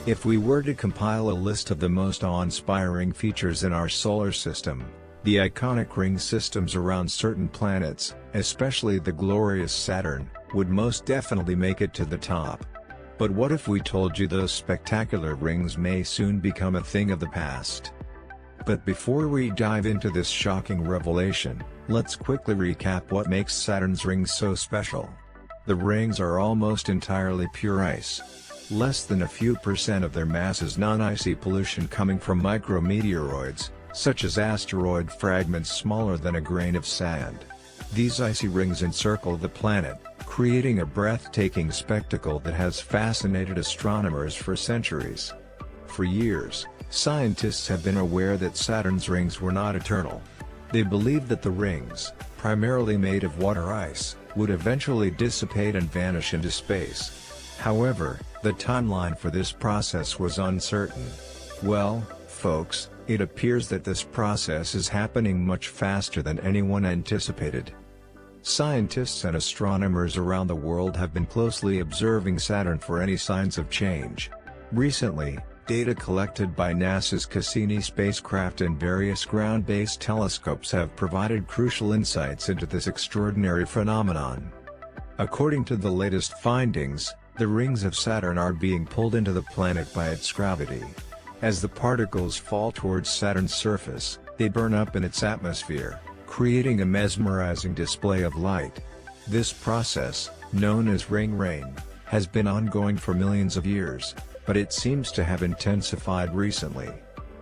If we were to compile a list of the most awe-inspiring features in our solar system, the iconic ring systems around certain planets, especially the glorious Saturn, would most definitely make it to the top. But what if we told you those spectacular rings may soon become a thing of the past? But before we dive into this shocking revelation, let's quickly recap what makes Saturn's rings so special. The rings are almost entirely pure ice. Less than a few percent of their mass is non-icy pollution coming from micrometeoroids, such as asteroid fragments smaller than a grain of sand. These icy rings encircle the planet, creating a breathtaking spectacle that has fascinated astronomers for centuries. For years, scientists have been aware that Saturn's rings were not eternal. They believed that the rings, primarily made of water ice, would eventually dissipate and vanish into space. However, the timeline for this process was uncertain. Well, folks, it appears that this process is happening much faster than anyone anticipated. Scientists and astronomers around the world have been closely observing Saturn for any signs of change. Recently, data collected by NASA's Cassini spacecraft and various ground-based telescopes have provided crucial insights into this extraordinary phenomenon. According to the latest findings, the rings of Saturn are being pulled into the planet by its gravity. As the particles fall towards Saturn's surface, they burn up in its atmosphere, creating a mesmerizing display of light. This process, known as ring rain, has been ongoing for millions of years, but it seems to have intensified recently.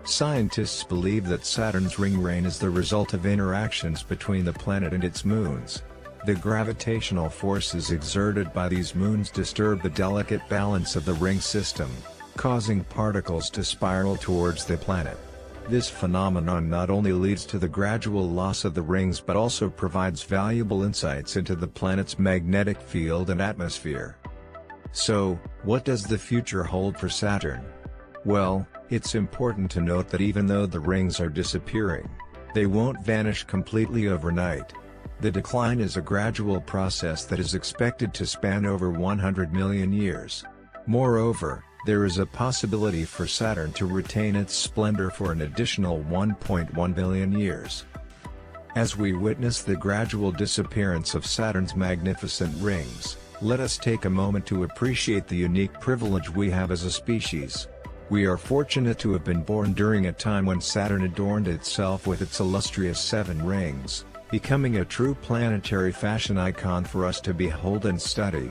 Scientists believe that Saturn's ring rain is the result of interactions between the planet and its moons. The gravitational forces exerted by these moons disturb the delicate balance of the ring system, causing particles to spiral towards the planet. This phenomenon not only leads to the gradual loss of the rings but also provides valuable insights into the planet's magnetic field and atmosphere. So, what does the future hold for Saturn? Well, it's important to note that even though the rings are disappearing, they won't vanish completely overnight. The decline is a gradual process that is expected to span over 100 million years. Moreover, there is a possibility for Saturn to retain its splendor for an additional 1.1 billion years. As we witness the gradual disappearance of Saturn's magnificent rings, let us take a moment to appreciate the unique privilege we have as a species. We are fortunate to have been born during a time when Saturn adorned itself with its illustrious 7 rings, becoming a true planetary fashion icon for us to behold and study.